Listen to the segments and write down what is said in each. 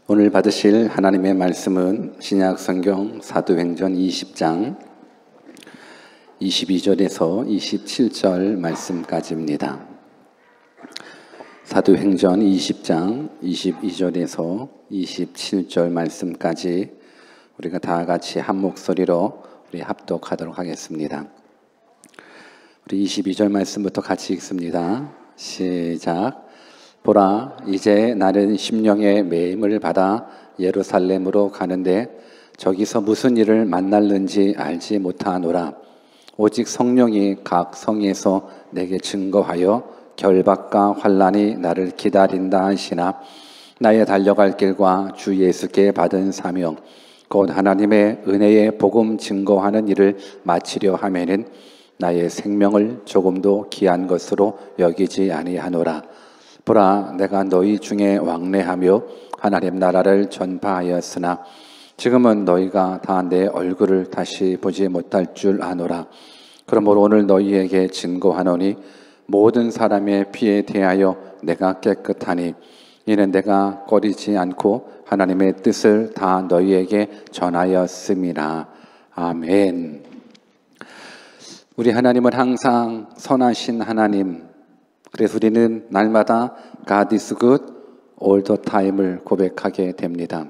오늘 받으실 하나님의 말씀은 신약 성경 사도행전 20장 22절에서 27절 말씀까지입니다. 사도행전 20장 22절에서 27절 말씀까지 우리가 다 같이 한 목소리로 우리 합독하도록 하겠습니다. 우리 22절 말씀부터 같이 읽습니다. 시작. 보라, 이제 나는 심령의 매임을 받아 예루살렘으로 가는데 저기서 무슨 일을 만날는지 알지 못하노라. 오직 성령이 각 성에서 내게 증거하여 결박과 환난이 나를 기다린다 하시나 나의 달려갈 길과 주 예수께 받은 사명 곧 하나님의 은혜의 복음 증거하는 일을 마치려 하면은 나의 생명을 조금도 귀한 것으로 여기지 아니하노라. 보라, 내가 너희 중에 왕래하며 하나님 나라를 전파하였으나 지금은 너희가 다 내 얼굴을 다시 보지 못할 줄 아노라. 그러므로 오늘 너희에게 증거하노니 모든 사람의 피에 대하여 내가 깨끗하니 이는 내가 꺼리지 않고 하나님의 뜻을 다 너희에게 전하였음이라. 아멘. 우리 하나님은 항상 선하신 하나님, 그래서 우리는 날마다 God is good all the time을 고백하게 됩니다.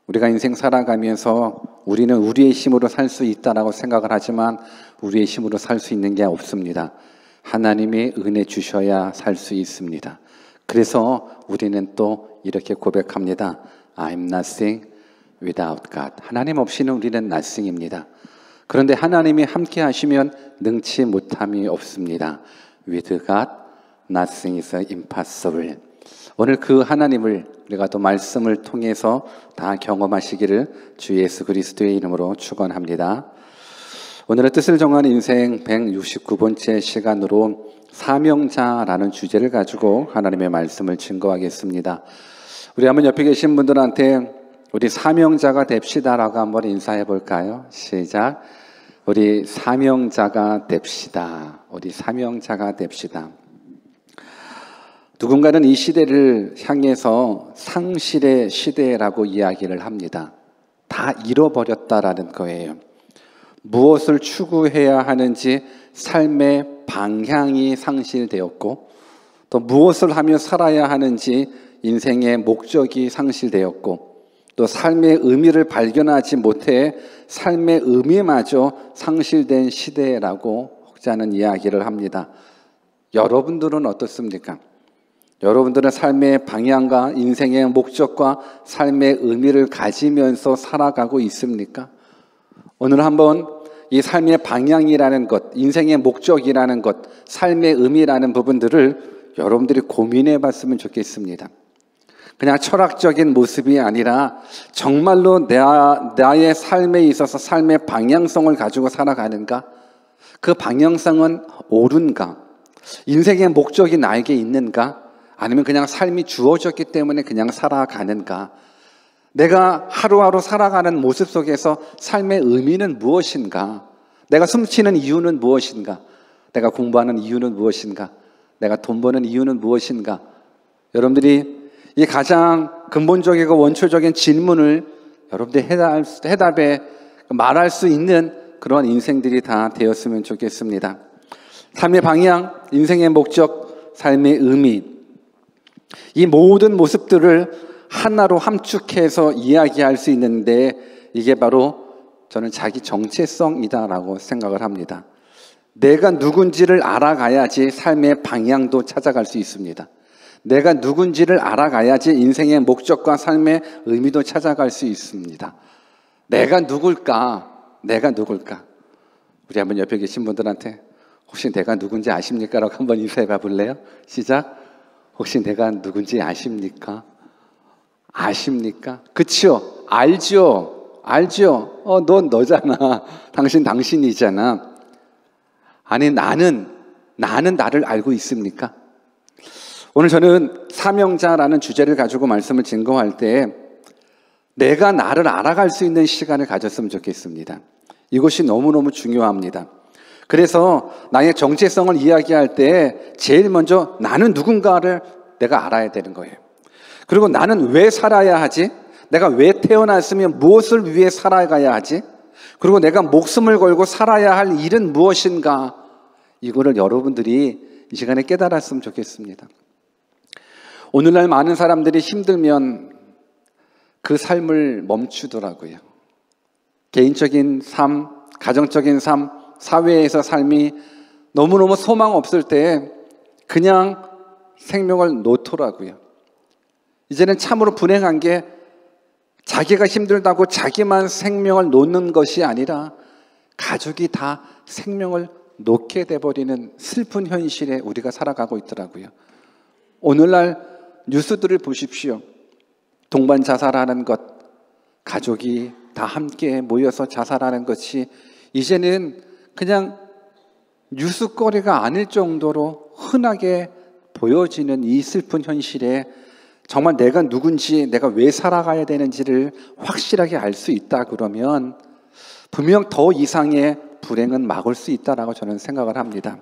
우리가 인생 살아가면서 우리는 우리의 힘으로 살 수 있다라고 생각을 하지만 우리의 힘으로 살 수 있는 게 없습니다. 하나님의 은혜 주셔야 살 수 있습니다. 그래서 우리는 또 이렇게 고백합니다. I'm nothing without God. 하나님 없이는 우리는 nothing입니다. 그런데 하나님이 함께 하시면 능치 못함이 없습니다. With God, nothing is impossible. 오늘 그 하나님을 우리가 또 말씀을 통해서 다 경험하시기를 주 예수 그리스도의 이름으로 축원합니다. 오늘의 뜻을 정하는 인생 169번째 시간으로 사명자라는 주제를 가지고 하나님의 말씀을 증거하겠습니다. 우리 한번 옆에 계신 분들한테 우리 사명자가 됩시다라고 한번 인사해 볼까요? 시작. 우리 사명자가 됩시다. 우리 사명자가 됩시다. 누군가는 이 시대를 향해서 상실의 시대라고 이야기를 합니다. 다 잃어버렸다라는 거예요. 무엇을 추구해야 하는지 삶의 방향이 상실되었고 또 무엇을 하며 살아야 하는지 인생의 목적이 상실되었고 또 삶의 의미를 발견하지 못해 삶의 의미마저 상실된 시대라고 혹자는 이야기를 합니다. 여러분들은 어떻습니까? 여러분들은 삶의 방향과 인생의 목적과 삶의 의미를 가지면서 살아가고 있습니까? 오늘 한번 이 삶의 방향이라는 것, 인생의 목적이라는 것, 삶의 의미라는 부분들을 여러분들이 고민해 봤으면 좋겠습니다. 그냥 철학적인 모습이 아니라 정말로 나의 삶에 있어서 삶의 방향성을 가지고 살아가는가? 그 방향성은 옳은가? 인생의 목적이 나에게 있는가? 아니면 그냥 삶이 주어졌기 때문에 그냥 살아가는가? 내가 하루하루 살아가는 모습 속에서 삶의 의미는 무엇인가? 내가 숨쉬는 이유는 무엇인가? 내가 공부하는 이유는 무엇인가? 내가 돈 버는 이유는 무엇인가? 여러분들이 이 가장 근본적이고 원초적인 질문을 여러분들이 해답에 말할 수 있는 그런 인생들이 다 되었으면 좋겠습니다. 삶의 방향, 인생의 목적, 삶의 의미, 이 모든 모습들을 하나로 함축해서 이야기할 수 있는데 이게 바로 저는 자기 정체성이다라고 생각을 합니다. 내가 누군지를 알아가야지 삶의 방향도 찾아갈 수 있습니다. 내가 누군지를 알아가야지 인생의 목적과 삶의 의미도 찾아갈 수 있습니다. 내가 누굴까? 내가 누굴까? 우리 한번 옆에 계신 분들한테 혹시 내가 누군지 아십니까? 라고 한번 인사해 봐 볼래요? 시작. 혹시 내가 누군지 아십니까? 아십니까? 그치요? 알죠? 알죠? 넌 너잖아. 당신이잖아. 아니, 나는 나를 알고 있습니까? 오늘 저는 사명자라는 주제를 가지고 말씀을 증거할 때 내가 나를 알아갈 수 있는 시간을 가졌으면 좋겠습니다. 이것이 너무너무 중요합니다. 그래서 나의 정체성을 이야기할 때 제일 먼저 나는 누군가를 내가 알아야 되는 거예요. 그리고 나는 왜 살아야 하지? 내가 왜 태어났으면 무엇을 위해 살아가야 하지? 그리고 내가 목숨을 걸고 살아야 할 일은 무엇인가? 이거를 여러분들이 이 시간에 깨달았으면 좋겠습니다. 오늘날 많은 사람들이 힘들면 그 삶을 멈추더라고요. 개인적인 삶, 가정적인 삶, 사회에서 삶이 너무너무 소망 없을 때 그냥 생명을 놓더라고요. 이제는 참으로 불행한 게 자기가 힘들다고 자기만 생명을 놓는 것이 아니라 가족이 다 생명을 놓게 돼버리는 슬픈 현실에 우리가 살아가고 있더라고요. 오늘날 뉴스들을 보십시오. 동반 자살하는 것, 가족이 다 함께 모여서 자살하는 것이 이제는 그냥 뉴스거리가 아닐 정도로 흔하게 보여지는 이 슬픈 현실에 정말 내가 누군지, 내가 왜 살아가야 되는지를 확실하게 알 수 있다 그러면 분명 더 이상의 불행은 막을 수 있다라고 저는 생각을 합니다.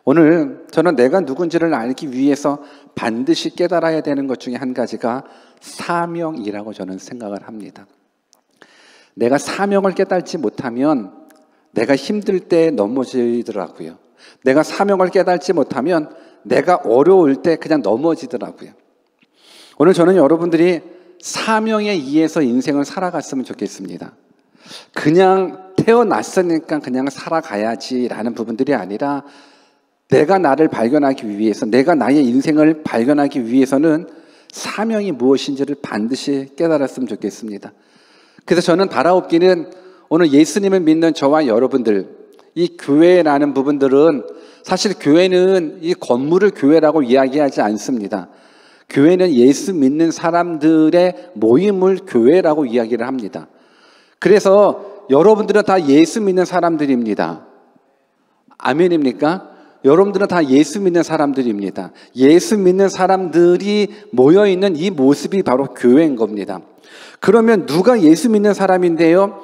오늘 저는 내가 누군지를 알기 위해서 반드시 깨달아야 되는 것 중에 한 가지가 사명이라고 저는 생각을 합니다. 내가 사명을 깨닫지 못하면 내가 힘들 때 넘어지더라고요. 내가 사명을 깨닫지 못하면 내가 어려울 때 그냥 넘어지더라고요. 오늘 저는 여러분들이 사명에 의해서 인생을 살아갔으면 좋겠습니다. 그냥 태어났으니까 그냥 살아가야지라는 부분들이 아니라 내가 나를 발견하기 위해서, 내가 나의 인생을 발견하기 위해서는 사명이 무엇인지를 반드시 깨달았으면 좋겠습니다. 그래서 저는 바라옵기는 오늘 예수님을 믿는 저와 여러분들, 이 교회라는 부분들은 사실 교회는 이 건물을 교회라고 이야기하지 않습니다. 교회는 예수 믿는 사람들의 모임을 교회라고 이야기를 합니다. 그래서 여러분들은 다 예수 믿는 사람들입니다. 아멘입니까? 여러분들은 다 예수 믿는 사람들입니다. 예수 믿는 사람들이 모여있는 이 모습이 바로 교회인 겁니다. 그러면 누가 예수 믿는 사람인데요?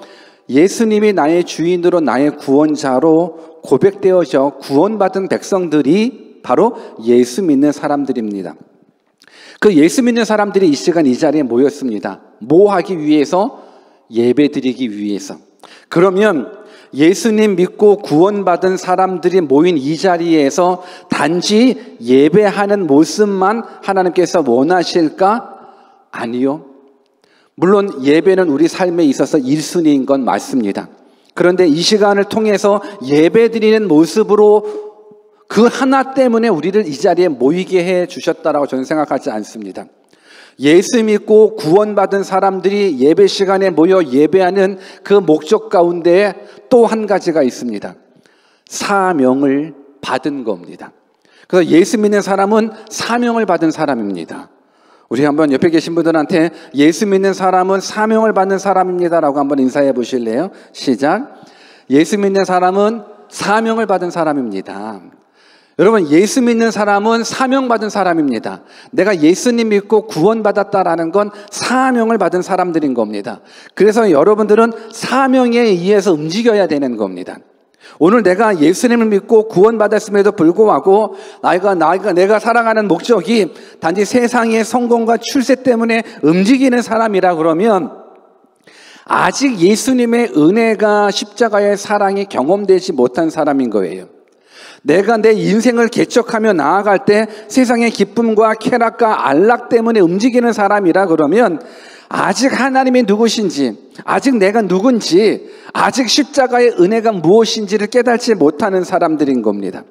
예수님이 나의 주인으로 나의 구원자로 고백되어져 구원받은 백성들이 바로 예수 믿는 사람들입니다. 그 예수 믿는 사람들이 이 시간 이 자리에 모였습니다. 뭐 하기 위해서? 예배 드리기 위해서. 그러면 예수님 믿고 구원받은 사람들이 모인 이 자리에서 단지 예배하는 모습만 하나님께서 원하실까? 아니요. 물론 예배는 우리 삶에 있어서 1순위인 건 맞습니다. 그런데 이 시간을 통해서 예배 드리는 모습으로 그 하나 때문에 우리를 이 자리에 모이게 해 주셨다라고 저는 생각하지 않습니다. 예수 믿고 구원받은 사람들이 예배 시간에 모여 예배하는 그 목적 가운데 또 한 가지가 있습니다. 사명을 받은 겁니다. 그래서 예수 믿는 사람은 사명을 받은 사람입니다. 우리 한번 옆에 계신 분들한테 예수 믿는 사람은 사명을 받는 사람입니다라고 한번 인사해 보실래요? 시작. 예수 믿는 사람은 사명을 받은 사람입니다. 여러분, 예수 믿는 사람은 사명받은 사람입니다. 내가 예수님 믿고 구원받았다라는 건 사명을 받은 사람들인 겁니다. 그래서 여러분들은 사명에 의해서 움직여야 되는 겁니다. 오늘 내가 예수님을 믿고 구원받았음에도 불구하고 내가 살아가는 목적이 단지 세상의 성공과 출세 때문에 움직이는 사람이라 그러면 아직 예수님의 은혜가 십자가의 사랑이 경험되지 못한 사람인 거예요. 내가 내 인생을 개척하며 나아갈 때 세상의 기쁨과 쾌락과 안락 때문에 움직이는 사람이라 그러면 아직 하나님이 누구신지, 아직 내가 누군지, 아직 십자가의 은혜가 무엇인지를 깨닫지 못하는 사람들인 겁니다.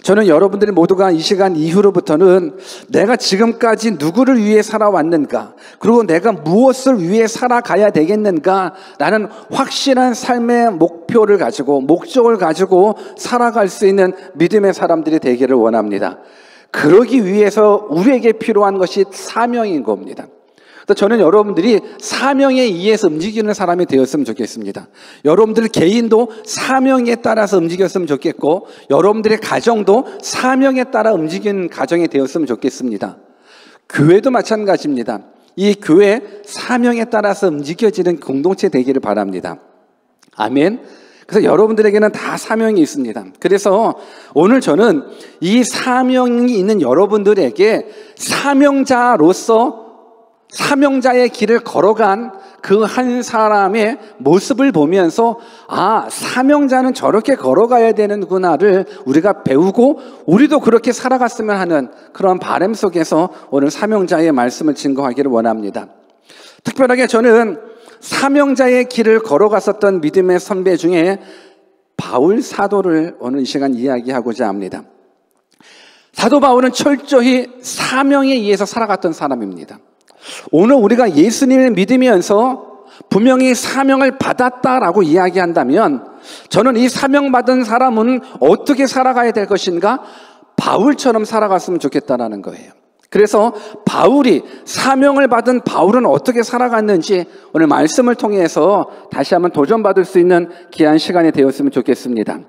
저는 여러분들이 모두가 이 시간 이후로부터는 내가 지금까지 누구를 위해 살아왔는가, 그리고 내가 무엇을 위해 살아가야 되겠는가 라는 확실한 삶의 목표를 가지고, 목적을 가지고 살아갈 수 있는 믿음의 사람들이 되기를 원합니다. 그러기 위해서 우리에게 필요한 것이 사명인 겁니다. 저는 여러분들이 사명에 의해서 움직이는 사람이 되었으면 좋겠습니다. 여러분들 개인도 사명에 따라서 움직였으면 좋겠고, 여러분들의 가정도 사명에 따라 움직이는 가정이 되었으면 좋겠습니다. 교회도 마찬가지입니다. 이 교회 사명에 따라서 움직여지는 공동체 되기를 바랍니다. 아멘. 그래서 여러분들에게는 다 사명이 있습니다. 그래서 오늘 저는 이 사명이 있는 여러분들에게 사명자로서 사명자의 길을 걸어간 그 한 사람의 모습을 보면서 아, 사명자는 저렇게 걸어가야 되는구나를 우리가 배우고 우리도 그렇게 살아갔으면 하는 그런 바람 속에서 오늘 사명자의 말씀을 증거하기를 원합니다. 특별하게 저는 사명자의 길을 걸어갔었던 믿음의 선배 중에 바울 사도를 오늘 이 시간 이야기하고자 합니다. 사도 바울은 철저히 사명에 의해서 살아갔던 사람입니다. 오늘 우리가 예수님을 믿으면서 분명히 사명을 받았다라고 이야기한다면 저는 이 사명받은 사람은 어떻게 살아가야 될 것인가? 바울처럼 살아갔으면 좋겠다라는 거예요. 그래서 바울이 사명을 받은 바울은 어떻게 살아갔는지 오늘 말씀을 통해서 다시 한번 도전받을 수 있는 귀한 시간이 되었으면 좋겠습니다.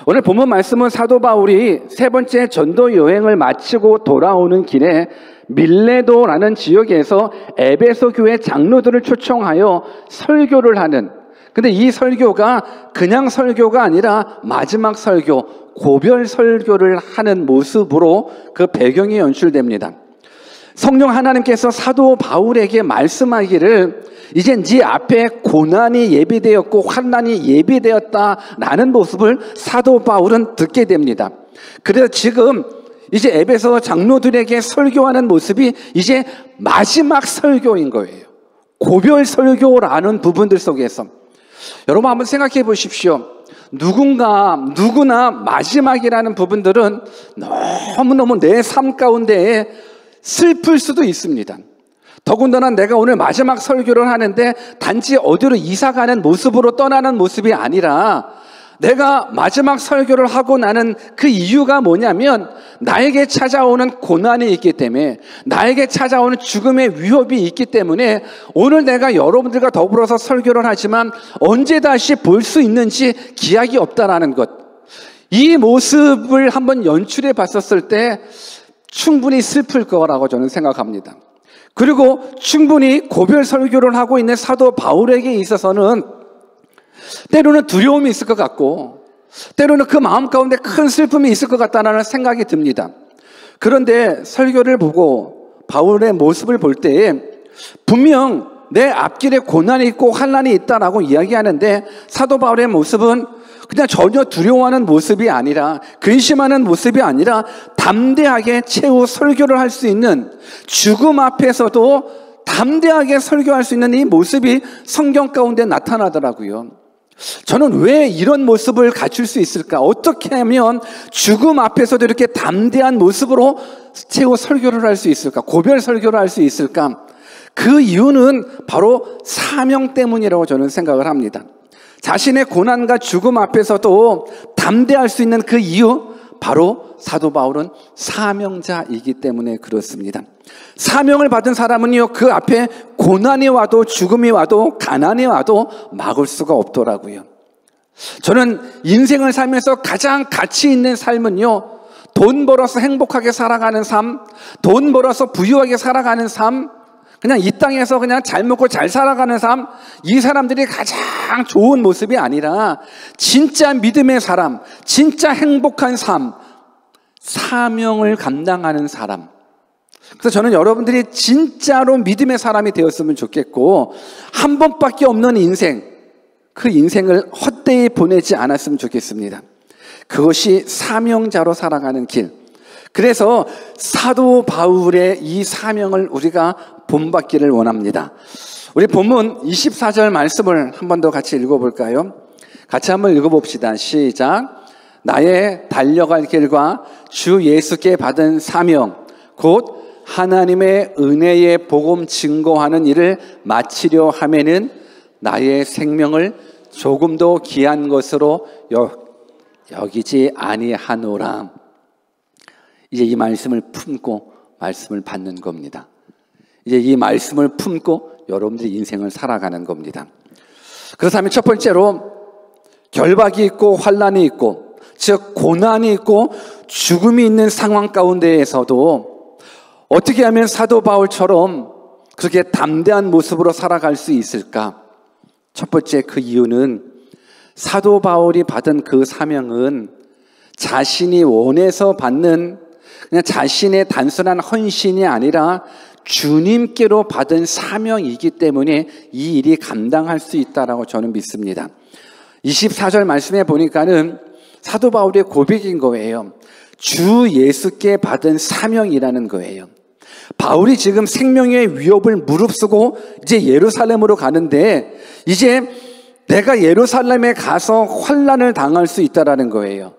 오늘 본문 말씀은 사도 바울이 세 번째 전도 여행을 마치고 돌아오는 길에 밀레도라는 지역에서 에베소 교회 장로들을 초청하여 설교를 하는, 근데 이 설교가 그냥 설교가 아니라 마지막 설교, 고별 설교를 하는 모습으로 그 배경이 연출됩니다. 성령 하나님께서 사도 바울에게 말씀하기를 이제 네 앞에 고난이 예비되었고 환난이 예비되었다라는 모습을 사도 바울은 듣게 됩니다. 그래서 지금 이제 에베소 장로들에게 설교하는 모습이 이제 마지막 설교인 거예요. 고별 설교라는 부분들 속에서 여러분 한번 생각해 보십시오. 누구나 마지막이라는 부분들은 너무너무 내 삶 가운데에 슬플 수도 있습니다. 더군다나 내가 오늘 마지막 설교를 하는데 단지 어디로 이사가는 모습으로 떠나는 모습이 아니라 내가 마지막 설교를 하고 나는 그 이유가 뭐냐면 나에게 찾아오는 고난이 있기 때문에, 나에게 찾아오는 죽음의 위협이 있기 때문에 오늘 내가 여러분들과 더불어서 설교를 하지만 언제 다시 볼 수 있는지 기약이 없다라는 것, 이 모습을 한번 연출해 봤었을 때 충분히 슬플 거라고 저는 생각합니다. 그리고 충분히 고별 설교를 하고 있는 사도 바울에게 있어서는 때로는 두려움이 있을 것 같고 때로는 그 마음 가운데 큰 슬픔이 있을 것 같다는 생각이 듭니다. 그런데 설교를 보고 바울의 모습을 볼 때에 분명 내 앞길에 고난이 있고 환난이 있다라고 이야기하는데 사도 바울의 모습은 그냥 전혀 두려워하는 모습이 아니라, 근심하는 모습이 아니라 담대하게 최후 설교를 할 수 있는, 죽음 앞에서도 담대하게 설교할 수 있는 이 모습이 성경 가운데 나타나더라고요. 저는 왜 이런 모습을 갖출 수 있을까? 어떻게 하면 죽음 앞에서도 이렇게 담대한 모습으로 최후 설교를 할 수 있을까? 고별 설교를 할 수 있을까? 그 이유는 바로 사명 때문이라고 저는 생각을 합니다. 자신의 고난과 죽음 앞에서도 담대할 수 있는 그 이유, 바로 사도 바울은 사명자이기 때문에 그렇습니다. 사명을 받은 사람은요, 그 앞에 고난이 와도 죽음이 와도 가난이 와도 막을 수가 없더라고요. 저는 인생을 살면서 가장 가치 있는 삶은요, 돈 벌어서 행복하게 살아가는 삶, 돈 벌어서 부유하게 살아가는 삶, 그냥 이 땅에서 그냥 잘 먹고 잘 살아가는 삶, 이 사람들이 가장 좋은 모습이 아니라 진짜 믿음의 사람, 진짜 행복한 삶, 사명을 감당하는 사람. 그래서 저는 여러분들이 진짜로 믿음의 사람이 되었으면 좋겠고, 한 번밖에 없는 인생, 그 인생을 헛되이 보내지 않았으면 좋겠습니다. 그것이 사명자로 살아가는 길. 그래서 사도 바울의 이 사명을 우리가 본받기를 원합니다. 우리 본문 24절 말씀을 한 번 더 같이 읽어볼까요? 같이 한번 읽어봅시다. 시작. 나의 달려갈 길과 주 예수께 받은 사명, 곧 하나님의 은혜의 복음 증거하는 일을 마치려 하면은 나의 생명을 조금도 귀한 것으로 여기지 아니하노라. 이제 이 말씀을 품고 말씀을 받는 겁니다. 이제 이 말씀을 품고 여러분들이 인생을 살아가는 겁니다. 그렇다면 첫 번째로 결박이 있고 환난이 있고, 즉 고난이 있고 죽음이 있는 상황 가운데에서도 어떻게 하면 사도 바울처럼 그렇게 담대한 모습으로 살아갈 수 있을까? 첫 번째 그 이유는 사도 바울이 받은 그 사명은 자신이 원해서 받는 그냥 자신의 단순한 헌신이 아니라 주님께로 받은 사명이기 때문에 이 일이 감당할 수 있다라고 저는 믿습니다. 24절 말씀에 보니까는 사도 바울의 고백인 거예요. 주 예수께 받은 사명이라는 거예요. 바울이 지금 생명의 위협을 무릅쓰고 이제 예루살렘으로 가는데 이제 내가 예루살렘에 가서 환난을 당할 수 있다라는 거예요.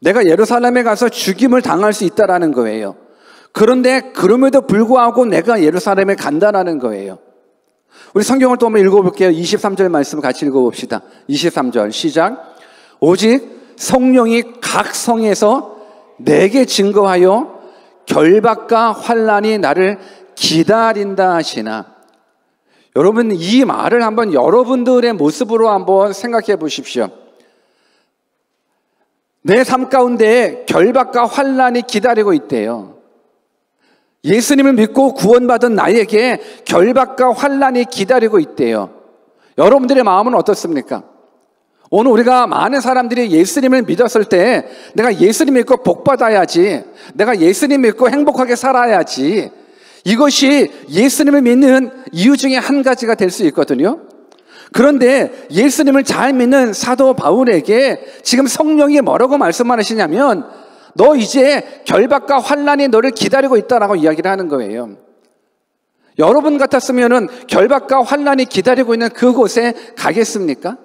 내가 예루살렘에 가서 죽임을 당할 수 있다라는 거예요. 그런데 그럼에도 불구하고 내가 예루살렘에 간다라는 거예요. 우리 성경을 또 한번 읽어볼게요. 23절 말씀을 같이 읽어봅시다. 23절 시작. 오직 성령이 각 성에서 내게 증거하여 결박과 환난이 나를 기다린다 하시나. 여러분, 이 말을 한번 여러분들의 모습으로 한번 생각해 보십시오. 내 삶 가운데 결박과 환난이 기다리고 있대요. 예수님을 믿고 구원받은 나에게 결박과 환난이 기다리고 있대요. 여러분들의 마음은 어떻습니까? 오늘 우리가 많은 사람들이 예수님을 믿었을 때 내가 예수님 믿고 복 받아야지, 내가 예수님 믿고 행복하게 살아야지, 이것이 예수님을 믿는 이유 중에 한 가지가 될 수 있거든요. 그런데 예수님을 잘 믿는 사도 바울에게 지금 성령이 뭐라고 말씀하시냐면 너 이제 결박과 환난이 너를 기다리고 있다라고 이야기를 하는 거예요. 여러분 같았으면은 결박과 환난이 기다리고 있는 그곳에 가겠습니까?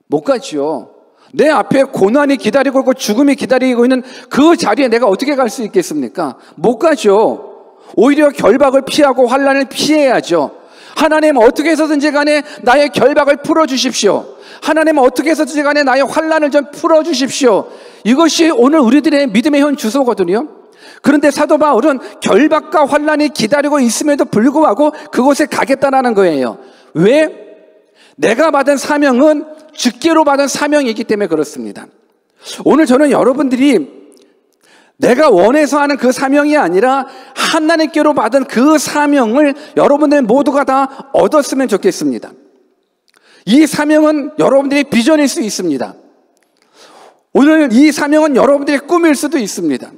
못 가죠. 내 앞에 고난이 기다리고 있고 죽음이 기다리고 있는 그 자리에 내가 어떻게 갈 수 있겠습니까? 못 가죠. 오히려 결박을 피하고 환난을 피해야죠. 하나님 어떻게 해서든지 간에 나의 결박을 풀어주십시오. 하나님 어떻게 해서든지 간에 나의 환난을 좀 풀어주십시오. 이것이 오늘 우리들의 믿음의 현 주소거든요. 그런데 사도 바울은 결박과 환난이 기다리고 있음에도 불구하고 그곳에 가겠다라는 거예요. 왜? 내가 받은 사명은 주께로 받은 사명이기 때문에 그렇습니다. 오늘 저는 여러분들이 내가 원해서 하는 그 사명이 아니라 하나님께로 받은 그 사명을 여러분들 모두가 다 얻었으면 좋겠습니다. 이 사명은 여러분들의 비전일 수 있습니다. 오늘 이 사명은 여러분들의 꿈일 수도 있습니다.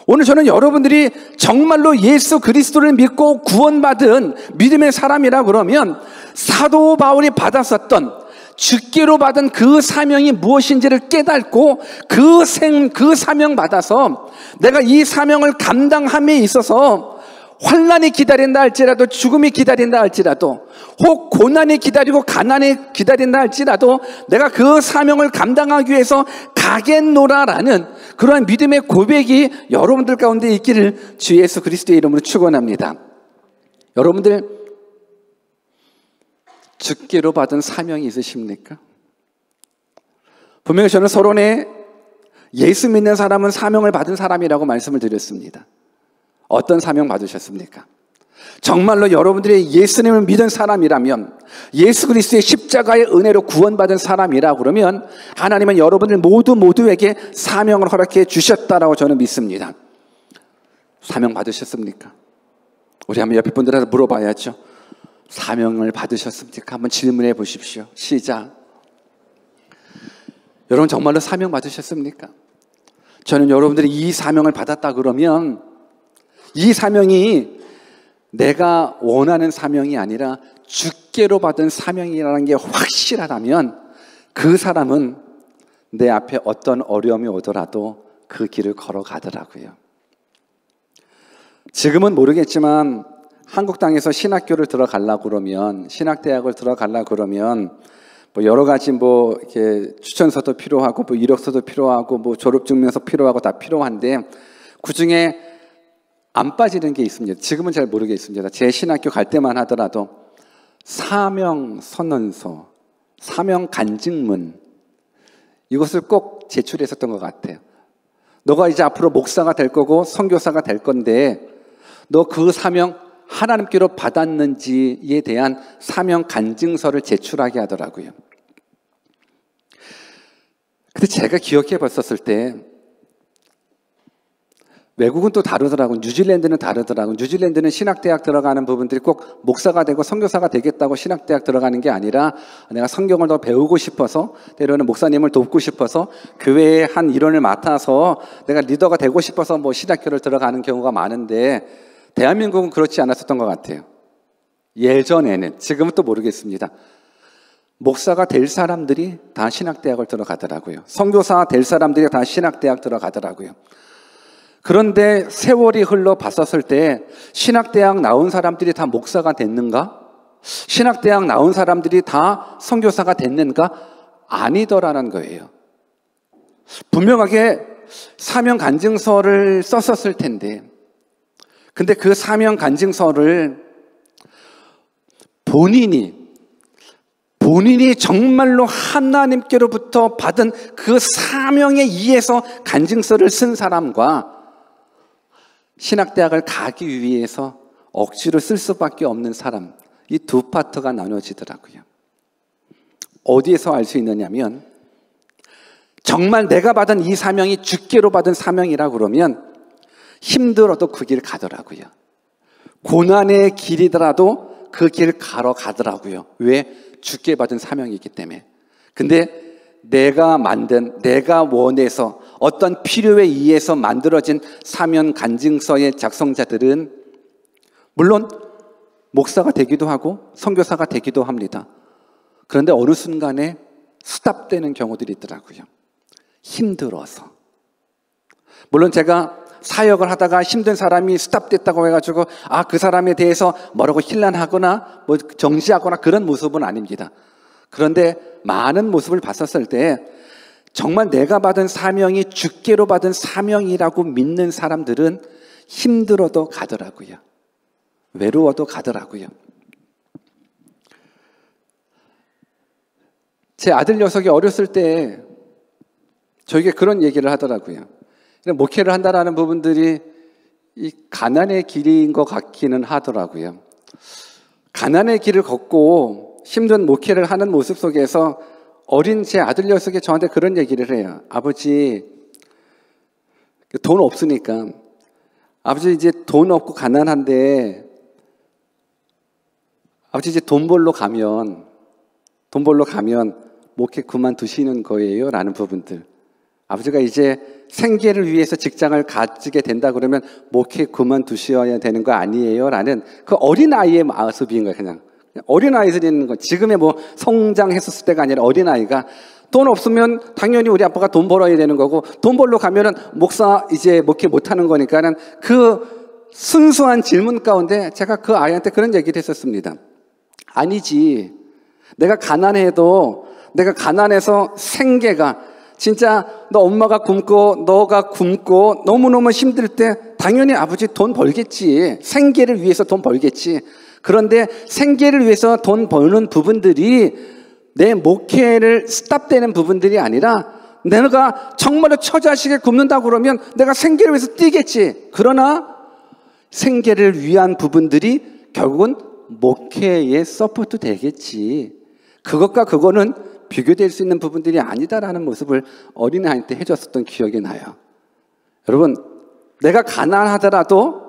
오늘 저는 여러분들이 정말로 예수 그리스도를 믿고 구원받은 믿음의 사람이라 그러면 사도 바울이 받았었던 주께로 받은 그 사명이 무엇인지를 깨닫고 그 사명 받아서 내가 이 사명을 감당함에 있어서 환난이 기다린다 할지라도 죽음이 기다린다 할지라도 혹 고난이 기다리고 가난이 기다린다 할지라도 내가 그 사명을 감당하기 위해서 가겠노라라는 그러한 믿음의 고백이 여러분들 가운데 있기를 주 예수 그리스도의 이름으로 축원합니다. 여러분들 주께로 받은 사명이 있으십니까? 분명히 저는 서론에 예수 믿는 사람은 사명을 받은 사람이라고 말씀을 드렸습니다. 어떤 사명 받으셨습니까? 정말로 여러분들이 예수님을 믿은 사람이라면 예수 그리스도의 십자가의 은혜로 구원받은 사람이라 그러면 하나님은 여러분들 모두에게 사명을 허락해 주셨다라고 저는 믿습니다. 사명 받으셨습니까? 우리 한번 옆에 분들한테 물어봐야죠. 사명을 받으셨습니까? 한번 질문해 보십시오. 시작. 여러분 정말로 사명 받으셨습니까? 저는 여러분들이 이 사명을 받았다 그러면 이 사명이 내가 원하는 사명이 아니라 주께로 받은 사명이라는 게 확실하다면 그 사람은 내 앞에 어떤 어려움이 오더라도 그 길을 걸어가더라고요. 지금은 모르겠지만 한국 땅에서 신학교를 들어가려고 그러면, 신학대학을 들어가려고 그러면 뭐 여러 가지 뭐 이렇게 추천서도 필요하고 뭐 이력서도 필요하고 뭐 졸업증명서 필요하고 다 필요한데 그 중에 안 빠지는 게 있습니다. 지금은 잘 모르겠습니다. 제 신학교 갈 때만 하더라도 사명 선언서, 사명 간증문 이것을 꼭 제출했었던 것 같아요. 너가 이제 앞으로 목사가 될 거고 선교사가 될 건데 너 그 사명 하나님께로 받았는지에 대한 사명 간증서를 제출하게 하더라고요. 근데 제가 기억해 봤었을 때 외국은 또 다르더라고요. 뉴질랜드는 다르더라고요. 뉴질랜드는 신학대학 들어가는 부분들이 꼭 목사가 되고 선교사가 되겠다고 신학대학 들어가는 게 아니라 내가 성경을 더 배우고 싶어서 때로는 목사님을 돕고 싶어서 교회의 한 일원을 맡아서 내가 리더가 되고 싶어서 뭐 신학교를 들어가는 경우가 많은데 대한민국은 그렇지 않았었던 것 같아요. 예전에는, 지금은 또 모르겠습니다. 목사가 될 사람들이 다 신학대학을 들어가더라고요. 선교사 될 사람들이 다 신학대학 들어가더라고요. 그런데 세월이 흘러 봤었을 때 신학대학 나온 사람들이 다 목사가 됐는가? 신학대학 나온 사람들이 다 선교사가 됐는가? 아니더라는 거예요. 분명하게 사명 간증서를 썼었을 텐데, 근데 그 사명 간증서를 본인이 정말로 하나님께로부터 받은 그 사명에 의해서 간증서를 쓴 사람과 신학대학을 가기 위해서 억지로 쓸 수밖에 없는 사람, 이 두 파트가 나눠지더라고요. 어디에서 알 수 있느냐면, 정말 내가 받은 이 사명이 주께로 받은 사명이라 그러면 힘들어도 그 길 가더라고요. 고난의 길이더라도 그 길 가러 가더라고요. 왜? 주께 받은 사명이기 때문에. 근데 내가 만든, 내가 원해서 어떤 필요에 의해서 만들어진 사명 간증서의 작성자들은 물론 목사가 되기도 하고 선교사가 되기도 합니다. 그런데 어느 순간에 스탑되는 경우들이 있더라고요. 힘들어서. 물론 제가 사역을 하다가 힘든 사람이 스탑됐다고 해가지고 그 사람에 대해서 뭐라고 힐난하거나 뭐 정지하거나 그런 모습은 아닙니다. 그런데 많은 모습을 봤었을 때 정말 내가 받은 사명이 주께로 받은 사명이라고 믿는 사람들은 힘들어도 가더라고요. 외로워도 가더라고요. 제 아들 녀석이 어렸을 때 저에게 그런 얘기를 하더라고요. 목회를 한다라는 부분들이 이 가난의 길인 것 같기는 하더라고요. 가난의 길을 걷고 힘든 목회를 하는 모습 속에서 어린 제 아들 녀석이 저한테 그런 얘기를 해요. 아버지, 돈 없으니까. 아버지 이제 돈 없고 가난한데 아버지 이제 돈 벌러 가면 목회 그만두시는 거예요? 라는 부분들. 아버지가 이제 생계를 위해서 직장을 가지게 된다 그러면 목회 그만두셔야 되는 거 아니에요? 라는 그 어린아이의 모습인 거예요. 그냥 어린아이들이 있는 거. 지금의 뭐 성장했었을 때가 아니라 어린아이가 돈 없으면 당연히 우리 아빠가 돈 벌어야 되는 거고 돈 벌러 가면은 목사 이제 목회 못하는 거니까는 그 순수한 질문 가운데 제가 그 아이한테 그런 얘기를 했었습니다. 아니지. 내가 가난해서 생계가 진짜 너 엄마가 굶고 너가 굶고 너무너무 힘들 때 당연히 아버지 돈 벌겠지. 생계를 위해서 돈 벌겠지. 그런데 생계를 위해서 돈 버는 부분들이 내 목회를 스탑되는 부분들이 아니라 내가 정말로 처자식에 굶는다 그러면 내가 생계를 위해서 뛰겠지. 그러나 생계를 위한 부분들이 결국은 목회에 서포트 되겠지. 그것과 그거는 비교될 수 있는 부분들이 아니다라는 모습을 어린아이한테 해줬었던 기억이 나요. 여러분, 내가 가난하더라도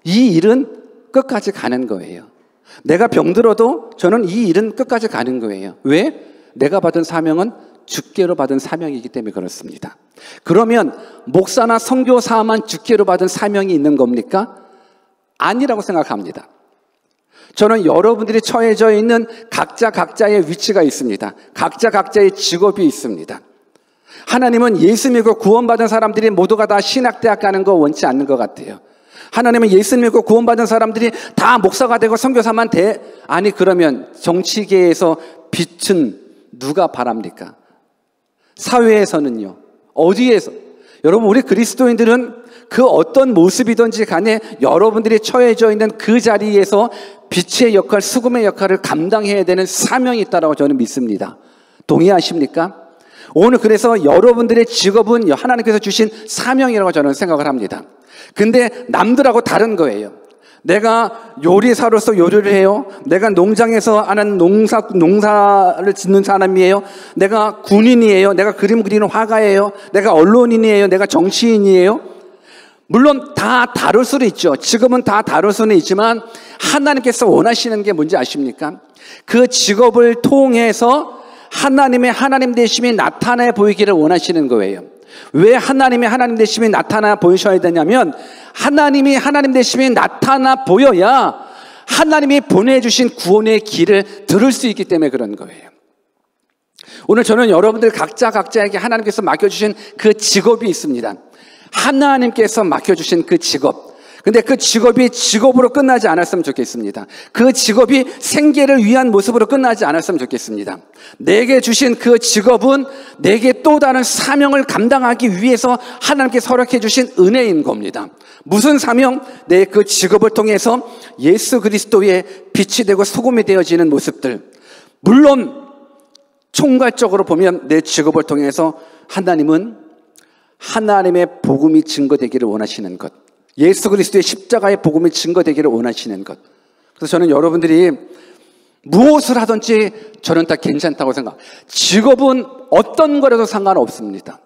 이 일은 끝까지 가는 거예요. 내가 병들어도 저는 이 일은 끝까지 가는 거예요. 왜? 내가 받은 사명은 주께로 받은 사명이기 때문에 그렇습니다. 그러면 목사나 선교사만 주께로 받은 사명이 있는 겁니까? 아니라고 생각합니다. 저는 여러분들이 처해져 있는 각자의 위치가 있습니다. 각자의 직업이 있습니다. 하나님은 예수 믿고 구원받은 사람들이 모두가 다 신학대학 가는 거 원치 않는 것 같아요. 하나님은 예수 믿고 구원받은 사람들이 다 목사가 되고 선교사만 돼? 아니, 그러면 정치계에서 빛은 누가 바랍니까? 사회에서는요? 어디에서? 여러분, 우리 그리스도인들은 그 어떤 모습이든지 간에 여러분들이 처해져 있는 그 자리에서 빛의 역할, 수금의 역할을 감당해야 되는 사명이 있다고 저는 믿습니다. 동의하십니까? 오늘 그래서 여러분들의 직업은 하나님께서 주신 사명이라고 저는 생각을 합니다. 근데 남들하고 다른 거예요. 내가 요리사로서 요리를 해요. 내가 농장에서 하는 농사를 짓는 사람이에요. 내가 군인이에요. 내가 그림 그리는 화가예요. 내가 언론인이에요. 내가 정치인이에요. 물론 다 다를 수는 있죠. 지금은 다 다를 수는 있지만 하나님께서 원하시는 게 뭔지 아십니까? 그 직업을 통해서 하나님의 하나님 되심이 나타내 보이기를 원하시는 거예요. 왜 하나님이 하나님 되심이 나타나 보이셔야 되냐면 하나님이 하나님 되심이 나타나 보여야 하나님이 보내주신 구원의 길을 들을 수 있기 때문에 그런 거예요. 오늘 저는 여러분들 각자에게 하나님께서 맡겨주신 그 직업이 있습니다. 하나님께서 맡겨주신 그 직업. 근데 그 직업이 직업으로 끝나지 않았으면 좋겠습니다. 그 직업이 생계를 위한 모습으로 끝나지 않았으면 좋겠습니다. 내게 주신 그 직업은 내게 또 다른 사명을 감당하기 위해서 하나님께서 허락해 주신 은혜인 겁니다. 무슨 사명? 내 그 직업을 통해서 예수 그리스도의 빛이 되고 소금이 되어지는 모습들. 물론 총괄적으로 보면 내 직업을 통해서 하나님은 하나님의 복음이 증거되기를 원하시는 것, 예수 그리스도의 십자가의 복음이 증거되기를 원하시는 것. 그래서 저는 여러분들이 무엇을 하든지 저는 다 괜찮다고 생각합니다. 직업은 어떤 거라도 상관없습니다.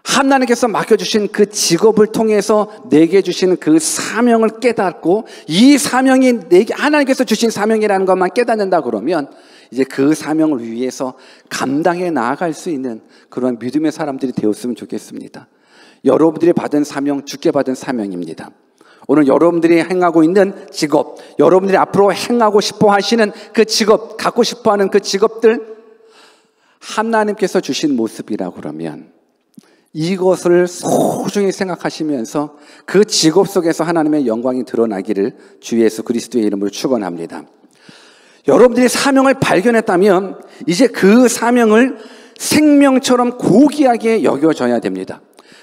하나님께서 맡겨주신 그 직업을 통해서 내게 주신 그 사명을 깨닫고 이 사명이 내게 하나님께서 주신 사명이라는 것만 깨닫는다 그러면 이제 그 사명을 위해서 감당해 나아갈 수 있는 그런 믿음의 사람들이 되었으면 좋겠습니다. 여러분들이 받은 사명, 주께 받은 사명입니다. 오늘 여러분들이 행하고 있는 직업, 여러분들이 앞으로 행하고 싶어 하시는 그 직업, 갖고 싶어 하는 그 직업들 하나님께서 주신 모습이라 그러면 이것을 소중히 생각하시면서 그 직업 속에서 하나님의 영광이 드러나기를 주 예수 그리스도의 이름으로 축원합니다. 여러분들이 사명을 발견했다면 이제 그 사명을 생명처럼 고귀하게 여겨져야 됩니다.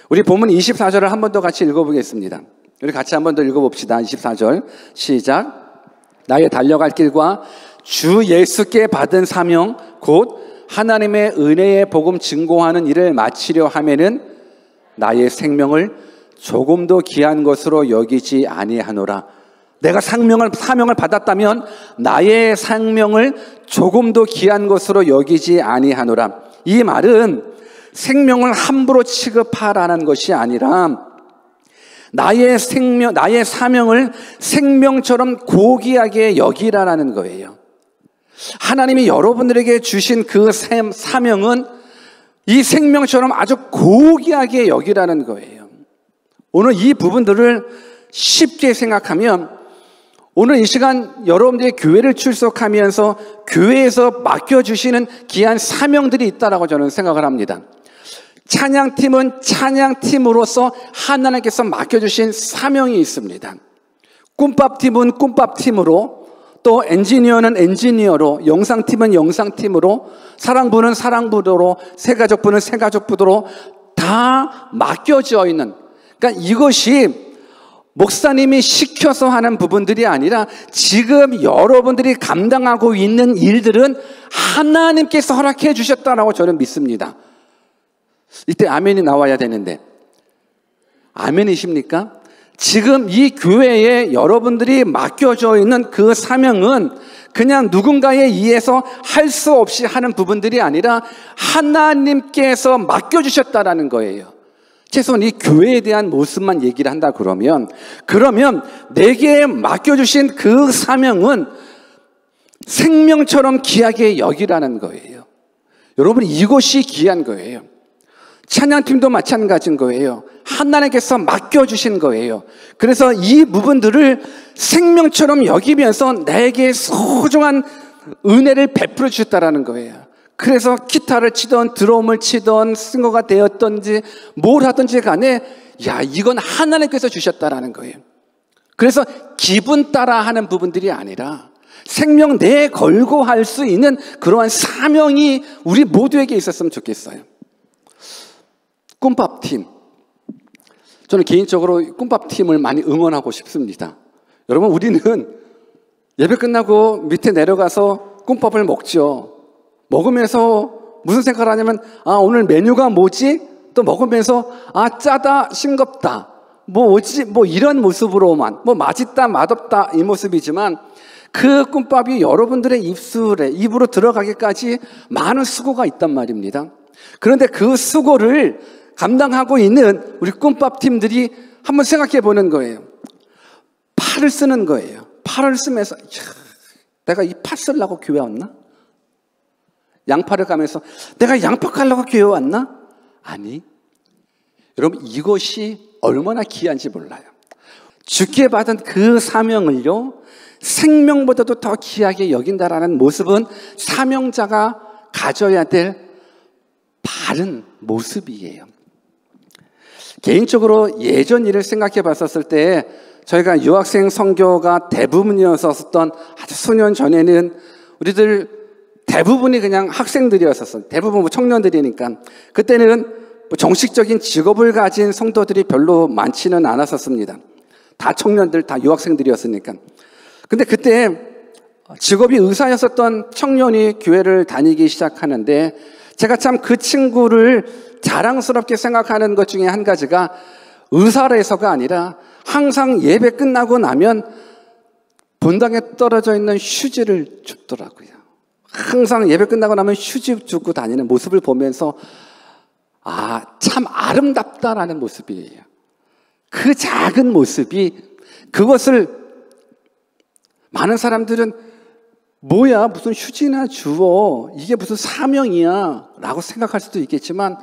우리 본문 24절을 한 번 더 같이 읽어보겠습니다. 우리 같이 한 번 더 읽어봅시다. 24절 시작. 나의 달려갈 길과 주 예수께 받은 사명 곧 하나님의 은혜의 복음 증거하는 일을 마치려 하면은 나의 생명을 조금도 귀한 것으로 여기지 아니하노라. 내가 사명을 받았다면 나의 생명을 조금도 귀한 것으로 여기지 아니하노라. 이 말은 생명을 함부로 취급하라는 것이 아니라 나의 사명을 생명처럼 고귀하게 여기라는 거예요. 하나님이 여러분들에게 주신 그 사명은 이 생명처럼 아주 고귀하게 여기라는 거예요. 오늘 이 부분들을 쉽게 생각하면 오늘 이 시간 여러분들이 교회를 출석하면서 교회에서 맡겨주시는 귀한 사명들이 있다라고 저는 생각을 합니다. 찬양팀은 찬양팀으로서 하나님께서 맡겨주신 사명이 있습니다. 꿈밥팀은 꿈밥팀으로, 또 엔지니어는 엔지니어로, 영상팀은 영상팀으로, 사랑부는 사랑부로, 새가족부는 새가족부로 다 맡겨져 있는, 그러니까 이것이 목사님이 시켜서 하는 부분들이 아니라 지금 여러분들이 감당하고 있는 일들은 하나님께서 허락해 주셨다라고 저는 믿습니다. 이때 아멘이 나와야 되는데 아멘이십니까? 지금 이 교회에 여러분들이 맡겨져 있는 그 사명은 그냥 누군가에 의해서 할 수 없이 하는 부분들이 아니라 하나님께서 맡겨주셨다라는 거예요. 최소한 이 교회에 대한 모습만 얘기를 한다 그러면 내게 맡겨주신 그 사명은 생명처럼 귀하게 여기라는 거예요. 여러분, 이것이 귀한 거예요. 찬양팀도 마찬가지인 거예요. 하나님께서 맡겨주신 거예요. 그래서 이 부분들을 생명처럼 여기면서 나에게 소중한 은혜를 베풀어 주셨다라는 거예요. 그래서 기타를 치던 드럼을 치던 싱어가 되었던지 뭘 하든지 간에 이건 하나님께서 주셨다라는 거예요. 그래서 기분 따라 하는 부분들이 아니라 생명 내 걸고 할 수 있는 그러한 사명이 우리 모두에게 있었으면 좋겠어요. 꿈밥팀, 저는 개인적으로 꿈밥팀을 많이 응원하고 싶습니다. 여러분, 우리는 예배 끝나고 밑에 내려가서 꿈밥을 먹죠. 먹으면서 무슨 생각을 하냐면 오늘 메뉴가 뭐지? 또 먹으면서 짜다, 싱겁다, 뭐지? 이런 모습으로만 맛있다, 맛없다 이 모습이지만 그 꿈밥이 여러분들의 입으로 들어가기까지 많은 수고가 있단 말입니다. 그런데 그 수고를 감당하고 있는 우리 꿈밥팀들이 한번 생각해 보는 거예요. 팔을 쓰는 거예요. 팔을 쓰면서 내가 이 팥 쓰려고 교회 왔나? 양파를 가면서 내가 양파 깔려고 교회 왔나? 아니, 여러분 이것이 얼마나 귀한지 몰라요. 주께 받은 그 사명을요, 생명보다도 더 귀하게 여긴다라는 모습은 사명자가 가져야 될 바른 모습이에요. 개인적으로 예전 일을 생각해 봤었을 때 저희가 유학생 선교가 대부분이었었던 아주 수년 전에는 우리들 대부분이 그냥 학생들이었었어요. 대부분 뭐 청년들이니까. 그때는 뭐 정식적인 직업을 가진 성도들이 별로 많지는 않았었습니다. 다 청년들, 다 유학생들이었으니까. 근데 그때 직업이 의사였었던 청년이 교회를 다니기 시작하는데 제가 참 그 친구를 자랑스럽게 생각하는 것 중에 한 가지가 의사라서가 아니라 항상 예배 끝나고 나면 본당에 떨어져 있는 휴지를 줍더라고요. 항상 예배 끝나고 나면 휴지 주고 다니는 모습을 보면서 참 아름답다라는 모습이에요. 그 작은 모습이, 그것을 많은 사람들은 뭐야 무슨 휴지나 주워, 이게 무슨 사명이야 라고 생각할 수도 있겠지만,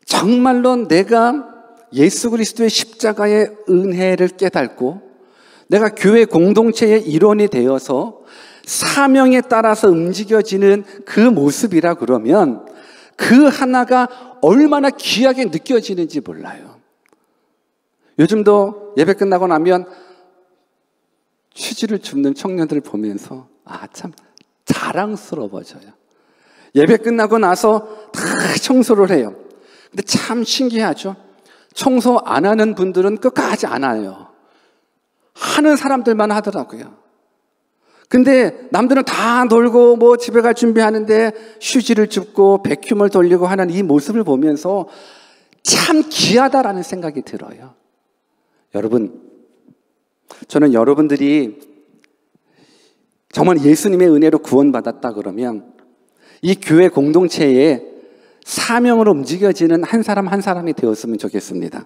정말로 내가 예수 그리스도의 십자가의 은혜를 깨닫고 내가 교회 공동체의 일원이 되어서 사명에 따라서 움직여지는 그 모습이라 그러면 그 하나가 얼마나 귀하게 느껴지는지 몰라요. 요즘도 예배 끝나고 나면 휴지를 줍는 청년들을 보면서 참 자랑스러워져요. 예배 끝나고 나서 다 청소를 해요. 근데 참 신기하죠. 청소 안 하는 분들은 끝까지 안 해요. 하는 사람들만 하더라고요. 근데 남들은 다 놀고 뭐 집에 갈 준비하는데 휴지를 줍고 백큐음을 돌리고 하는 이 모습을 보면서 참 귀하다라는 생각이 들어요. 여러분, 저는 여러분들이 정말 예수님의 은혜로 구원받았다 그러면 이 교회 공동체에 사명으로 움직여지는 한 사람 한 사람이 되었으면 좋겠습니다.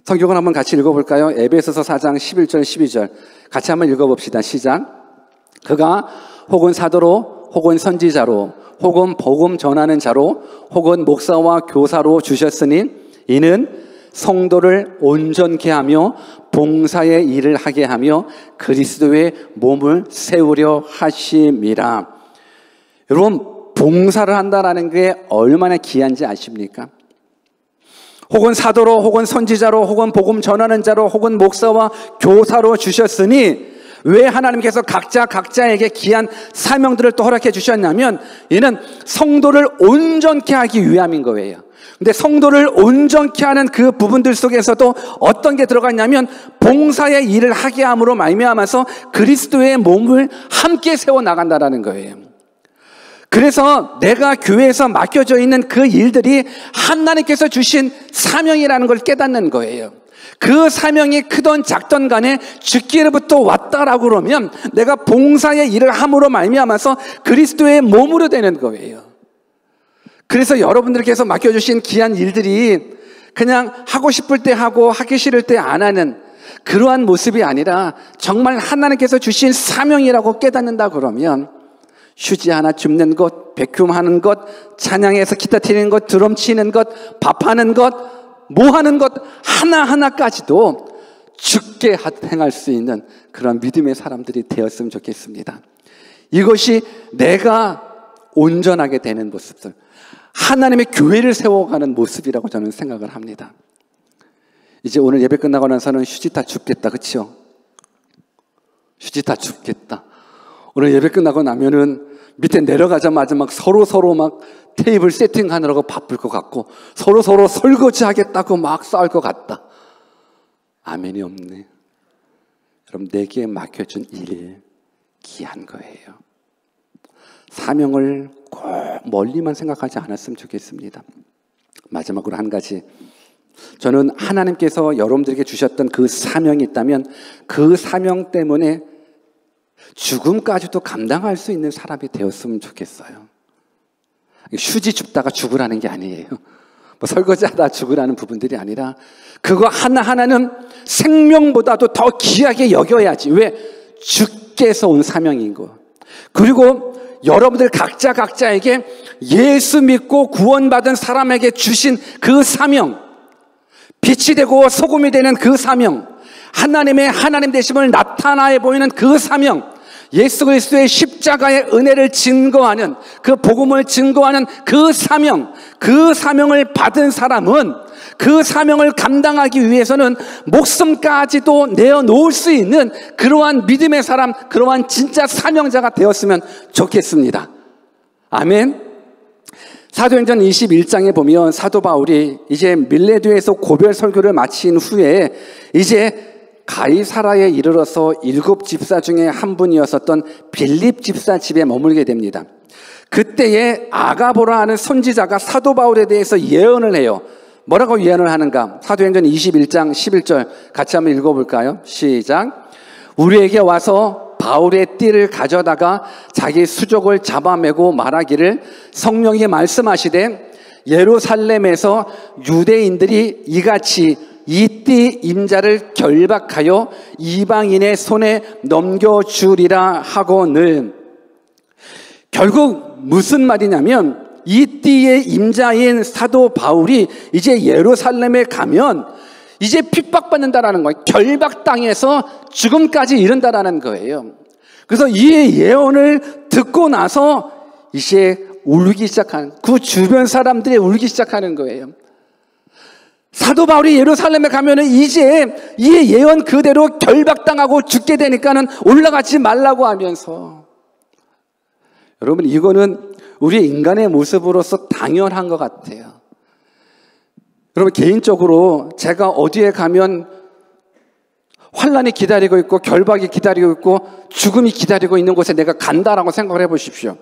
성경을 한번 같이 읽어볼까요? 에베소서 4장 11절 12절 같이 한번 읽어봅시다. 시작. 그가 혹은 사도로 혹은 선지자로 혹은 복음 전하는 자로 혹은 목사와 교사로 주셨으니 이는 성도를 온전케 하며 봉사의 일을 하게 하며 그리스도의 몸을 세우려 하심이라. 여러분, 봉사를 한다라는 게 얼마나 귀한지 아십니까? 혹은 사도로 혹은 선지자로 혹은 복음 전하는 자로 혹은 목사와 교사로 주셨으니, 왜 하나님께서 각자에게 귀한 사명들을 또 허락해 주셨냐면 이는 성도를 온전케 하기 위함인 거예요. 근데 성도를 온전케 하는 그 부분들 속에서도 어떤 게 들어갔냐면 봉사의 일을 하게 함으로 말미암아서 그리스도의 몸을 함께 세워 나간다라는 거예요. 그래서 내가 교회에서 맡겨져 있는 그 일들이 하나님께서 주신 사명이라는 걸 깨닫는 거예요. 그 사명이 크던 작던 간에 주께로부터 왔다라고 그러면 내가 봉사의 일을 함으로 말미암아서 그리스도의 몸으로 되는 거예요. 그래서 여러분들께서 맡겨주신 귀한 일들이 그냥 하고 싶을 때 하고 하기 싫을 때 안 하는 그러한 모습이 아니라 정말 하나님께서 주신 사명이라고 깨닫는다 그러면 휴지 하나 줍는 것, 백큐음 하는 것, 찬양해서 기타 치는 것, 드럼 치는 것, 밥하는 것, 뭐 하는 것 하나하나까지도 주께 행할 수 있는 그런 믿음의 사람들이 되었으면 좋겠습니다. 이것이 내가 온전하게 되는 모습들, 하나님의 교회를 세워가는 모습이라고 저는 생각을 합니다. 이제 오늘 예배 끝나고 나서는 휴지 다 줍겠다, 그렇죠? 휴지 다 줍겠다. 오늘 예배 끝나고 나면은 밑에 내려가자마자 막 서로 막 테이블 세팅하느라고 바쁠 것 같고 서로 설거지 하겠다고 막 싸울 것 같다. 아멘이 없네. 여러분, 내게 맡겨준 일 귀한 거예요. 사명을 꼭 멀리만 생각하지 않았으면 좋겠습니다. 마지막으로 한 가지, 저는 하나님께서 여러분들에게 주셨던 그 사명이 있다면 그 사명 때문에 죽음까지도 감당할 수 있는 사람이 되었으면 좋겠어요. 휴지 줍다가 죽으라는 게 아니에요. 뭐 설거지하다 죽으라는 부분들이 아니라 그거 하나하나는 생명보다도 더 귀하게 여겨야지. 왜? 주께서 온 사명인 거. 그리고 여러분들 각자에게 예수 믿고 구원받은 사람에게 주신 그 사명, 빛이 되고 소금이 되는 그 사명, 하나님의 하나님 되심을 나타나해 보이는 그 사명, 예수 그리스도의 십자가의 은혜를 증거하는, 그 복음을 증거하는 그 사명, 그 사명을 받은 사람은 그 사명을 감당하기 위해서는 목숨까지도 내어놓을 수 있는 그러한 믿음의 사람, 그러한 진짜 사명자가 되었으면 좋겠습니다. 아멘. 사도행전 21장에 보면 사도 바울이 이제 밀레도에서 고별 설교를 마친 후에 이제 가이사라에 이르러서 7 집사 중에 한 분이었었던 빌립 집사 집에 머물게 됩니다. 그때에 아가보라 하는 선지자가 사도 바울에 대해서 예언을 해요. 뭐라고 예언을 하는가? 사도행전 21장 11절 같이 한번 읽어볼까요? 시작. 우리에게 와서 바울의 띠를 가져다가 자기 수족을 잡아매고 말하기를 성령이 말씀하시되 예루살렘에서 유대인들이 이같이 이 띠 임자를 결박하여 이방인의 손에 넘겨주리라 하거늘. 결국 무슨 말이냐면 이 띠의 임자인 사도 바울이 이제 예루살렘에 가면 이제 핍박받는다라는 거예요. 결박당해서 죽음까지 이른다라는 거예요. 그래서 이 예언을 듣고 나서 이제 울기 시작하는, 그 주변 사람들이 울기 시작하는 거예요. 사도 바울이 예루살렘에 가면은 이제 이 예언 그대로 결박당하고 죽게 되니까는 올라가지 말라고 하면서, 여러분 이거는 우리 인간의 모습으로서 당연한 것 같아요. 여러분 개인적으로 제가 어디에 가면 환난이 기다리고 있고 결박이 기다리고 있고 죽음이 기다리고 있는 곳에 내가 간다라고 생각을 해보십시오.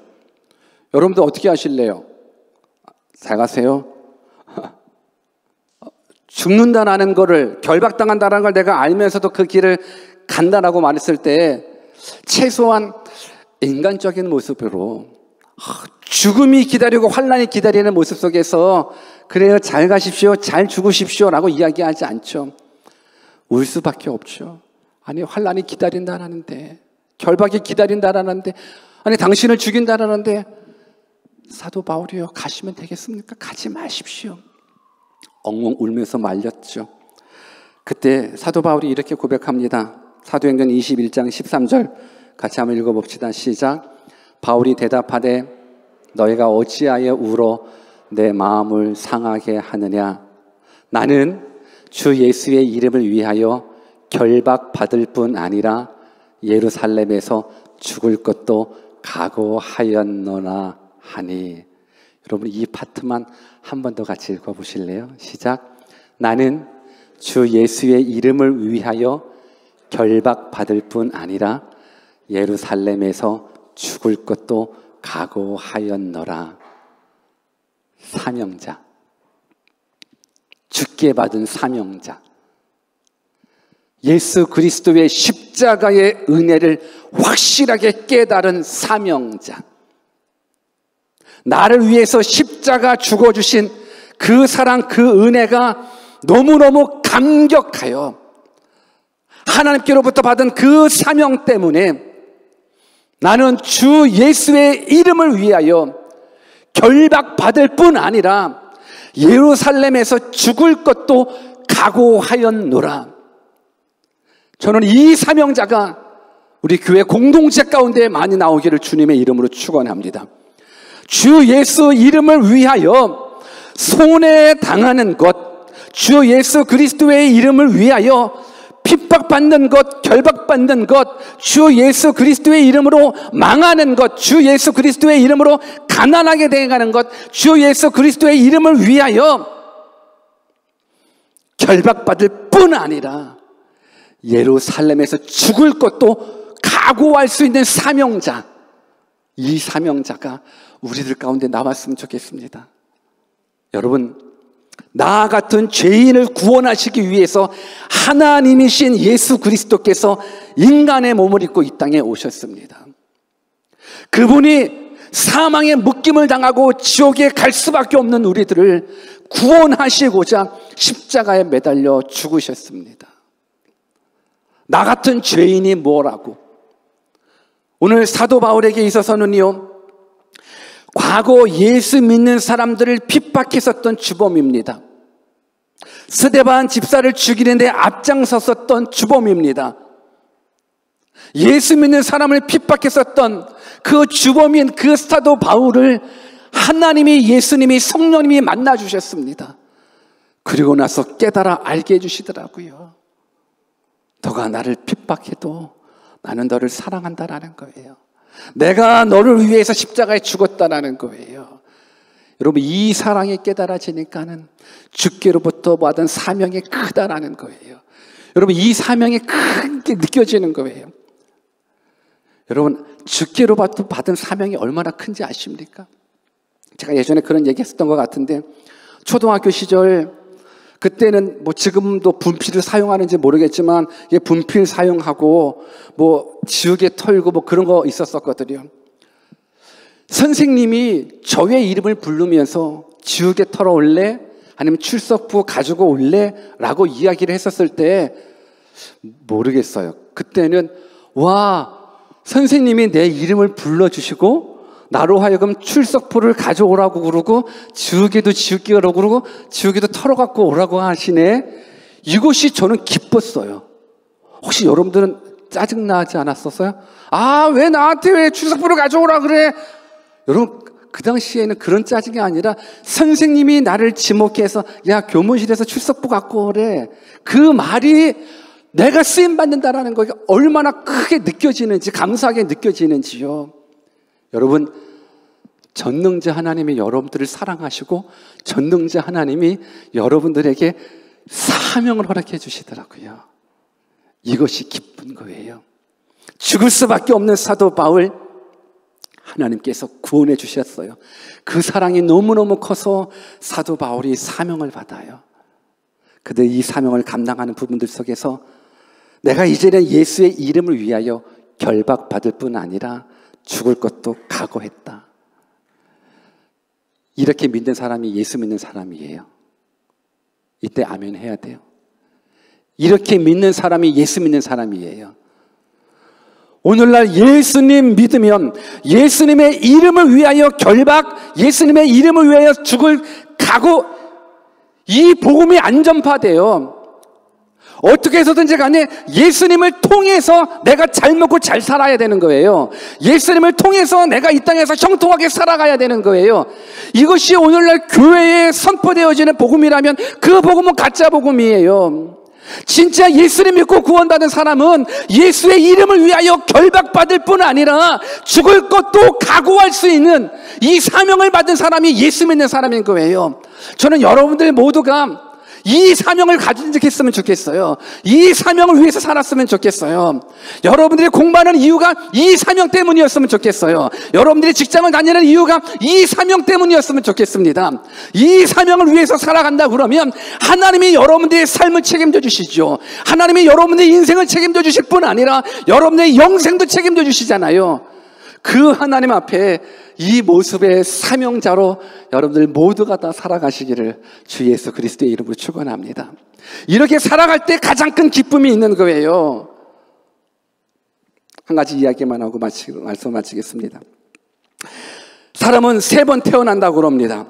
여러분들 어떻게 하실래요? 잘 가세요. 죽는다라는 거를, 결박당한다라는 걸 내가 알면서도 그 길을 간다라고 말했을 때 최소한 인간적인 모습으로 죽음이 기다리고 환난이 기다리는 모습 속에서 그래요, 잘 가십시오, 잘 죽으십시오 라고 이야기하지 않죠. 울 수밖에 없죠. 아니 환난이 기다린다라는데, 결박이 기다린다라는데, 아니 당신을 죽인다라는데, 사도 바울이요 가시면 되겠습니까? 가지 마십시오. 엉엉 울면서 말렸죠. 그때 사도 바울이 이렇게 고백합니다. 사도행전 21장 13절 같이 한번 읽어봅시다. 시작. 바울이 대답하되 너희가 어찌하여 울어 내 마음을 상하게 하느냐. 나는 주 예수의 이름을 위하여 결박받을 뿐 아니라 예루살렘에서 죽을 것도 각오하였노라 하니. 여러분 이 파트만 한 번 더 같이 읽어보실래요? 시작. 나는 주 예수의 이름을 위하여 결박받을 뿐 아니라 예루살렘에서 죽을 것도 각오하였노라. 사명자, 죽게 받은 사명자, 예수 그리스도의 십자가의 은혜를 확실하게 깨달은 사명자, 나를 위해서 십자가 죽어주신 그 사랑, 그 은혜가 너무너무 감격하여 하나님께로부터 받은 그 사명 때문에 나는 주 예수의 이름을 위하여 결박받을 뿐 아니라 예루살렘에서 죽을 것도 각오하였노라. 저는 이 사명자가 우리 교회 공동체 가운데 많이 나오기를 주님의 이름으로 축원합니다. 주 예수 이름을 위하여 손해당하는 것, 주 예수 그리스도의 이름을 위하여 핍박받는 것, 결박받는 것, 주 예수 그리스도의 이름으로 망하는 것, 주 예수 그리스도의 이름으로 가난하게 되어가는 것, 주 예수 그리스도의 이름을 위하여 결박받을 뿐 아니라 예루살렘에서 죽을 것도 각오할 수 있는 사명자, 이 사명자가 우리들 가운데 나왔으면 좋겠습니다. 여러분, 나 같은 죄인을 구원하시기 위해서 하나님이신 예수 그리스도께서 인간의 몸을 입고 이 땅에 오셨습니다. 그분이 사망의 묶임을 당하고 지옥에 갈 수밖에 없는 우리들을 구원하시고자 십자가에 매달려 죽으셨습니다. 나 같은 죄인이 뭐라고? 오늘 사도 바울에게 있어서는요, 과거 예수 믿는 사람들을 핍박했었던 주범입니다. 스데반 집사를 죽이는데 앞장섰었던 주범입니다. 예수 믿는 사람을 핍박했었던 그 주범인 그 사도 바울을 하나님이, 예수님이, 성령님이 만나주셨습니다. 그리고 나서 깨달아 알게 해주시더라고요. 너가 나를 핍박해도 나는 너를 사랑한다라는 거예요. 내가 너를 위해서 십자가에 죽었다라는 거예요. 여러분, 이 사랑이 깨달아지니까는 주께로부터 받은 사명이 크다라는 거예요. 여러분, 이 사명이 크게 느껴지는 거예요. 여러분, 주께로부터 받은 사명이 얼마나 큰지 아십니까? 제가 예전에 그런 얘기 했었던 것 같은데, 초등학교 시절, 그때는 뭐 지금도 분필을 사용하는지 모르겠지만, 분필 사용하고, 뭐 지우개 털고 뭐 그런 거 있었었거든요. 선생님이 저의 이름을 부르면서 지우개 털어 올래? 아니면 출석부 가지고 올래? 라고 이야기를 했었을 때, 모르겠어요. 그때는, 와, 선생님이 내 이름을 불러주시고, 나로 하여금 출석부를 가져오라고 그러고, 지우개도 지우개라고 그러고, 지우개도 털어갖고 오라고 하시네. 이것이 저는 기뻤어요. 혹시 여러분들은 짜증나지 않았었어요? 아, 왜 나한테 왜 출석부를 가져오라 그래? 여러분, 그 당시에는 그런 짜증이 아니라 선생님이 나를 지목해서, 야, 교무실에서 출석부 갖고 오래. 그 말이 내가 쓰임받는다라는 거 얼마나 크게 느껴지는지, 감사하게 느껴지는지요. 여러분, 전능자 하나님이 여러분들을 사랑하시고 전능자 하나님이 여러분들에게 사명을 허락해 주시더라고요. 이것이 기쁜 거예요. 죽을 수밖에 없는 사도 바울, 하나님께서 구원해 주셨어요. 그 사랑이 너무너무 커서 사도 바울이 사명을 받아요. 그들 이 사명을 감당하는 부분들 속에서 내가 이제는 예수의 이름을 위하여 결박받을 뿐 아니라 죽을 것도 각오했다. 이렇게 믿는 사람이 예수 믿는 사람이에요. 이때 아멘 해야 돼요. 이렇게 믿는 사람이 예수 믿는 사람이에요. 오늘날 예수님 믿으면 예수님의 이름을 위하여 결박, 예수님의 이름을 위하여 죽을 각오, 이 복음이 안전파돼요. 어떻게 해서든지 간에 예수님을 통해서 내가 잘 먹고 잘 살아야 되는 거예요. 예수님을 통해서 내가 이 땅에서 형통하게 살아가야 되는 거예요. 이것이 오늘날 교회에 선포되어지는 복음이라면 그 복음은 가짜 복음이에요. 진짜 예수님 믿고 구원받은 사람은 예수의 이름을 위하여 결박받을 뿐 아니라 죽을 것도 각오할 수 있는 이 사명을 받은 사람이 예수 믿는 사람인 거예요. 저는 여러분들 모두가 이 사명을 가진직했으면 좋겠어요. 이 사명을 위해서 살았으면 좋겠어요. 여러분들이 공부하는 이유가 이 사명 때문이었으면 좋겠어요. 여러분들이 직장을 다니는 이유가 이 사명 때문이었으면 좋겠습니다. 이 사명을 위해서 살아간다 그러면 하나님이 여러분들의 삶을 책임져 주시죠. 하나님이 여러분들의 인생을 책임져 주실 뿐 아니라 여러분들의 영생도 책임져 주시잖아요. 그 하나님 앞에 이 모습의 사명자로 여러분들 모두가 다 살아가시기를 주 예수 그리스도의 이름으로 축원합니다. 이렇게 살아갈 때 가장 큰 기쁨이 있는 거예요. 한 가지 이야기만 하고 말씀 마치겠습니다. 사람은 3번 태어난다고 그럽니다.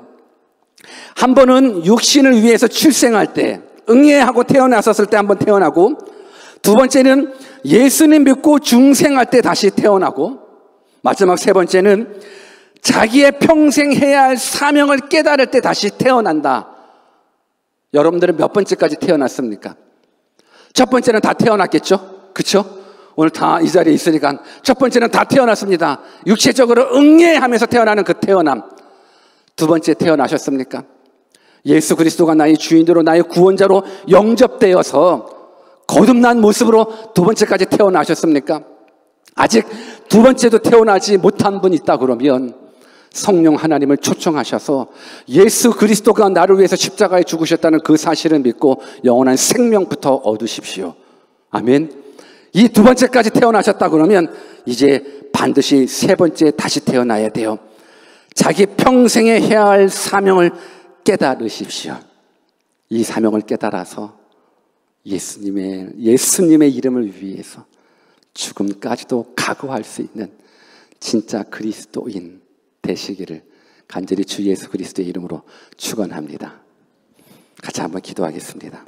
한 번은 육신을 위해서 출생할 때, 응애하고 태어났었을 때 한 번 태어나고, 두 번째는 예수님 믿고 중생할 때 다시 태어나고, 마지막 3번째는 자기의 평생 해야 할 사명을 깨달을 때 다시 태어난다. 여러분들은 몇 번째까지 태어났습니까? 첫 번째는 다 태어났겠죠? 그렇죠? 오늘 다 이 자리에 있으니까 첫 번째는 다 태어났습니다. 육체적으로 응애하면서 태어나는 그 태어남. 두 번째 태어나셨습니까? 예수 그리스도가 나의 주인으로 나의 구원자로 영접되어서 거듭난 모습으로 두 번째까지 태어나셨습니까? 아직 두 번째도 태어나지 못한 분 있다 그러면 성령 하나님을 초청하셔서 예수 그리스도가 나를 위해서 십자가에 죽으셨다는 그 사실을 믿고 영원한 생명부터 얻으십시오. 아멘. 이 두 번째까지 태어나셨다 그러면 이제 반드시 3번째 다시 태어나야 돼요. 자기 평생에 해야 할 사명을 깨달으십시오. 이 사명을 깨달아서 예수님의 이름을 위해서 죽음까지도 각오할 수 있는 진짜 그리스도인 되시기를 간절히 주 예수 그리스도의 이름으로 축원합니다. 같이 한번 기도하겠습니다.